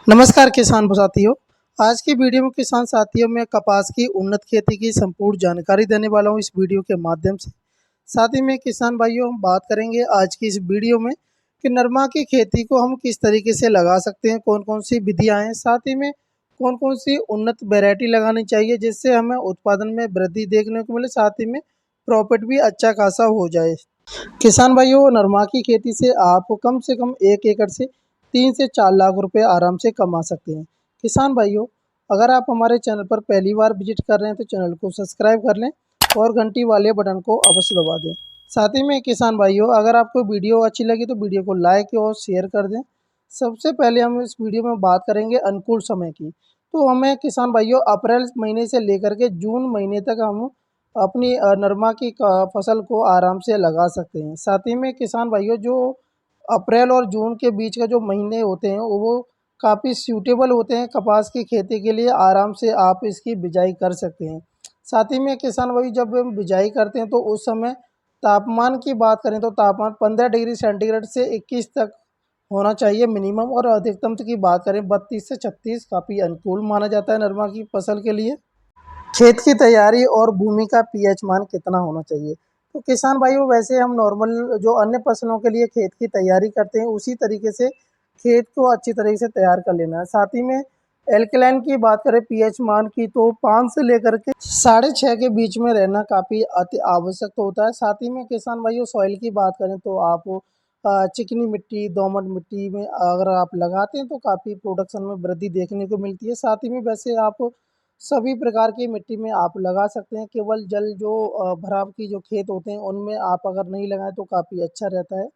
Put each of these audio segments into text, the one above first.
नमस्कार किसान साथियों। आज की वीडियो में किसान साथियों में कपास की उन्नत खेती की संपूर्ण जानकारी देने वाला हूं इस वीडियो के माध्यम से। साथ ही में किसान भाइयों हम बात करेंगे आज की इस वीडियो में कि नरमा की खेती को हम किस तरीके से लगा सकते हैं, कौन कौन सी विधियां हैं, साथ ही में कौन कौन सी उन्नत वैरायटी लगानी चाहिए जिससे हमें उत्पादन में वृद्धि देखने को मिले, साथ ही में प्रॉफिट भी अच्छा खासा हो जाए। किसान भाइयों नरमा की खेती से आप कम से कम 1 एकड़ से 3 से 4 लाख रुपए आराम से कमा सकते हैं। किसान भाइयों अगर आप हमारे चैनल पर पहली बार विजिट कर रहे हैं तो चैनल को सब्सक्राइब कर लें और घंटी वाले बटन को अवश्य दबा दें। साथ ही में किसान भाइयों अगर आपको वीडियो अच्छी लगी तो वीडियो को लाइक और शेयर कर दें। सबसे पहले हम इस वीडियो में बात करेंगे अनुकूल समय की। तो हमें किसान भाइयों अप्रैल महीने से लेकर के जून महीने तक हम अपनी नरमा की फसल को आराम से लगा सकते हैं। साथ ही में किसान भाइयों जो अप्रैल और जून के बीच का जो महीने होते हैं वो काफ़ी सूटेबल होते हैं कपास की खेती के लिए, आराम से आप इसकी बिजाई कर सकते हैं। साथ ही में किसान भाई जब हम बिजाई करते हैं तो उस समय तापमान की बात करें तो तापमान 15 डिग्री सेंटीग्रेड से 21 तक होना चाहिए मिनिमम, और अधिकतम की बात करें 32 से 36 काफ़ी अनुकूल माना जाता है नरमा की फसल के लिए। खेत की तैयारी और भूमि का पीएच मान कितना होना चाहिए? तो किसान भाइयों वैसे हम नॉर्मल जो अन्य फसलों के लिए खेत की तैयारी करते हैं उसी तरीके से खेत को अच्छी तरीके से तैयार कर लेना है। साथ ही में एल्कलाइन की बात करें पीएच मान की तो 5 से लेकर के 6.5 के बीच में रहना काफ़ी अति आवश्यक तो होता है। साथ ही में किसान भाइयों सॉइल की बात करें तो आप चिकनी मिट्टी, दोमट मिट्टी में अगर आप लगाते हैं तो काफ़ी प्रोडक्शन में वृद्धि देखने को मिलती है। साथ ही में वैसे आप सभी प्रकार की मिट्टी में आप लगा सकते हैं, केवल जल जो भराव की जो खेत होते हैं उनमें आप अगर नहीं लगाएं तो काफ़ी अच्छा रहता है।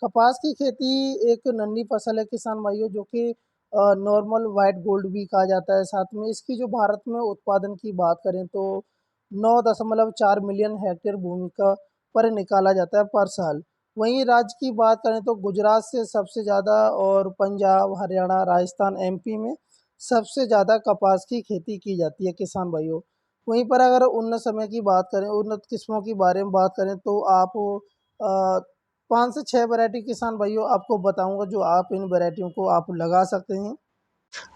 कपास की खेती एक नन्ही फसल है किसान भाइयों जो कि नॉर्मल वाइट गोल्ड भी कहा जाता है। साथ में इसकी जो भारत में उत्पादन की बात करें तो 9.4 मिलियन हेक्टेयर भूमि का पर निकाला जाता है पर साल। वहीं राज्य की बात करें तो गुजरात से सबसे ज़्यादा और पंजाब, हरियाणा, राजस्थान, एमपी में सबसे ज़्यादा कपास की खेती की जाती है किसान भाइयों। वहीं पर अगर उन्नत समय की बात करें, उन्नत किस्मों के बारे में बात करें तो आप 5 से 6 वैरायटी किसान भाइयों आपको बताऊंगा जो आप इन वैरायटियों को आप लगा सकते हैं।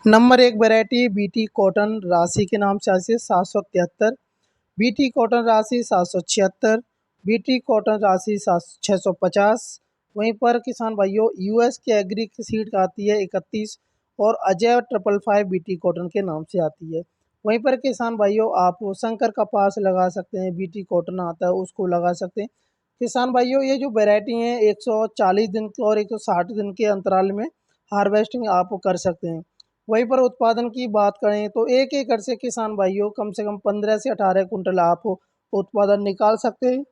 नंबर 1 वैरायटी बीटी कॉटन राशि के नाम से आती है 773, बीटी कॉटन राशि 776, बीटी कॉटन राशि 650। वहीं पर किसान भाइयों यूएस के एग्री की सीड आती है 31 और अजय 555 बीटी कॉटन के नाम से आती है। वहीं पर किसान भाइयों आप शंकर कपास लगा सकते हैं, बीटी कॉटन आता है उसको लगा सकते हैं। किसान भाइयों ये जो वैरायटी है 140 दिन के और 160 दिन के अंतराल में हार्वेस्टिंग आप कर सकते हैं। वहीं पर उत्पादन की बात करें तो 1 एकड़ से किसान भाइयों कम से कम 15 से 18 कुंटल आप उत्पादन निकाल सकते हैं।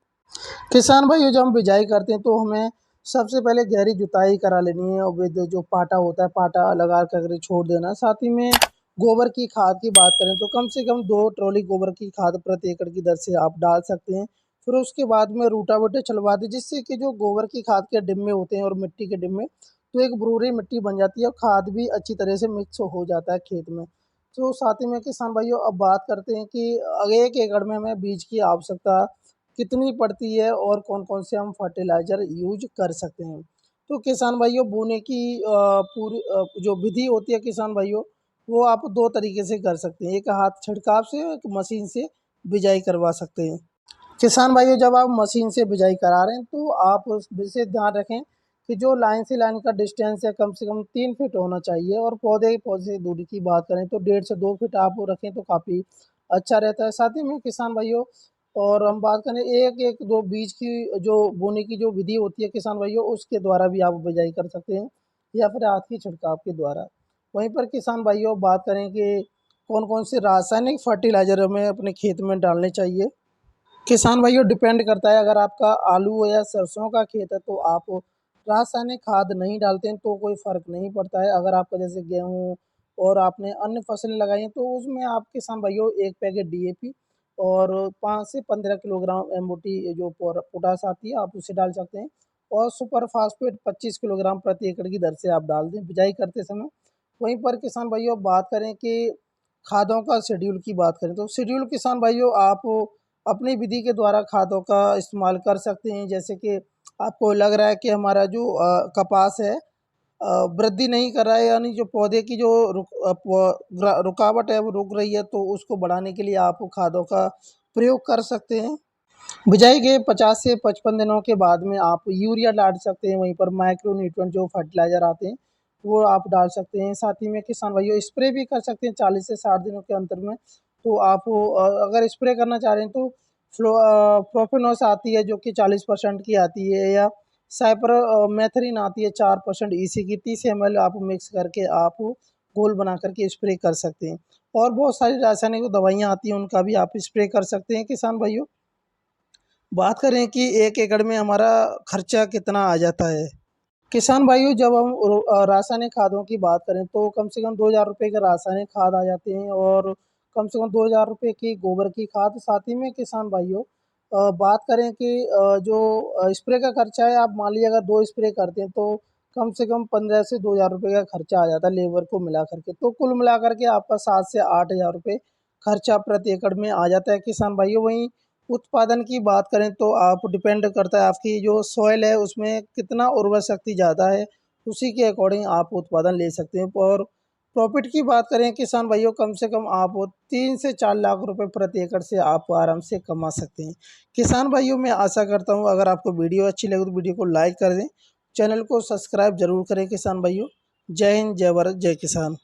किसान भाइयों जब हम बिजाई करते हैं तो हमें सबसे पहले गहरी जुताई करा लेनी है और विद जो पाटा होता है पाटा लगा कर छोड़ देना है। साथ ही में गोबर की खाद की बात करें तो कम से कम 2 ट्रॉली गोबर की खाद प्रति एकड़ की दर से आप डाल सकते हैं। फिर उसके बाद में रूटावेटर चलवा दें जिससे कि जो गोबर की खाद के डिब्बे होते हैं और मिट्टी के डिब्बे तो एक भूरी मिट्टी बन जाती है और खाद भी अच्छी तरह से मिक्स हो जाता है खेत में। तो साथ ही में किसान भाइयों अब बात करते हैं कि 1 एकड़ में हमें बीज की आवश्यकता कितनी पड़ती है और कौन-कौन से हम फर्टिलाइज़र यूज़ कर सकते हैं। तो किसान भाइयों बोने की पूरी जो विधि होती है किसान भाइयों वो आप 2 तरीके से कर सकते हैं। एक हाथ छिड़काव से, एक मशीन से बिजाई करवा सकते हैं। किसान भाइयों जब आप मशीन से बिजाई करा रहे हैं तो आप उस विशेष ध्यान रखें कि जो लाइन से लाइन का डिस्टेंस है कम से कम 3 फीट होना चाहिए, और पौधे पौधे से दूरी की बात करें तो 1.5 से 2 फीट आप रखें तो काफ़ी अच्छा रहता है। साथ ही में किसान भाइयों और हम बात करें एक एक दो बीज की जो बोने की जो विधि होती है किसान भाइयों उसके द्वारा भी आप बिजाई कर सकते हैं या फिर हाथ की छिड़काव के द्वारा। वहीं पर किसान भाइयों बात करें कि कौन कौन से रासायनिक फर्टिलाइज़र हमें अपने खेत में डालने चाहिए। किसान भाइयों डिपेंड करता है, अगर आपका आलू या सरसों का खेत है तो आप रासायनिक खाद नहीं डालते हैं तो कोई फ़र्क नहीं पड़ता है। अगर आपका जैसे गेहूँ और आपने अन्य फसलें लगाई हैं तो उसमें आप किसान भाइयों 1 पैकेट डीएपी और 5 से 15 किलोग्राम एमओटी जो पोटाश आती है आप उसे डाल सकते हैं, और सुपर फास्फेट 25 किलोग्राम प्रति एकड़ की दर से आप डाल दें बिजाई करते समय। वहीं पर किसान भाइयों बात करें कि खादों का शेड्यूल की बात करें तो शेड्यूल किसान भाइयों आप अपनी विधि के द्वारा खादों का इस्तेमाल कर सकते हैं। जैसे कि आपको लग रहा है कि हमारा जो कपास है वृद्धि नहीं कर रहा है, यानी जो पौधे की जो रुकावट है वो रुक रही है, तो उसको बढ़ाने के लिए आप खादों का प्रयोग कर सकते हैं। बिजाई के 50 से 55 दिनों के बाद में आप यूरिया डाल सकते हैं, वहीं पर माइक्रो न्यूट्रिएंट जो फर्टिलाइज़र आते हैं वो आप डाल सकते हैं। साथ ही में किसान भाइयों स्प्रे भी कर सकते हैं 40 से 60 दिनों के अंतर में। तो आप अगर स्प्रे करना चाह रहे हैं तो प्रोफेनोस आती है जो कि 40% की आती है, या साइपरमेथ्रिन आती है 4% ईसी की, 30 ml आप मिक्स करके आप घोल बना करके स्प्रे कर सकते हैं। और बहुत सारी रासायनिक दवाइयाँ आती हैं, उनका भी आप स्प्रे कर सकते हैं किसान भाइयों। बात करें कि 1 एकड़ में हमारा खर्चा कितना आ जाता है। किसान भाइयों जब हम रासायनिक खादों की बात करें तो कम से कम 2000 रुपये के रासायनिक खाद आ जाते हैं, और कम से कम 2000 रुपये की गोबर की खाद। साथ ही में किसान भाइयों बात करें कि जो स्प्रे का खर्चा है, आप मान लीजिए अगर 2 स्प्रे करते हैं तो कम से कम 15 से 2000 रुपये का खर्चा आ जाता है लेबर को मिला करके। तो कुल मिला करके आपका 7 से 8000 रुपये खर्चा प्रति एकड़ में आ जाता है किसान भाइयों। वहीं उत्पादन की बात करें तो आप डिपेंड करता है आपकी जो सॉइल है उसमें कितना उर्वर शक्ति ज़्यादा है, उसी के अकॉर्डिंग आप उत्पादन ले सकते हैं। और प्रॉफिट की बात करें किसान भाइयों, कम से कम आप 3 से 4 लाख रुपए प्रति एकड़ से आप आराम से कमा सकते हैं। किसान भाइयों मैं आशा करता हूँ अगर आपको वीडियो अच्छी लगे तो वीडियो को लाइक कर दें, चैनल को सब्सक्राइब जरूर करें किसान भाइयों। जय हिंद, जय भारत, जय किसान।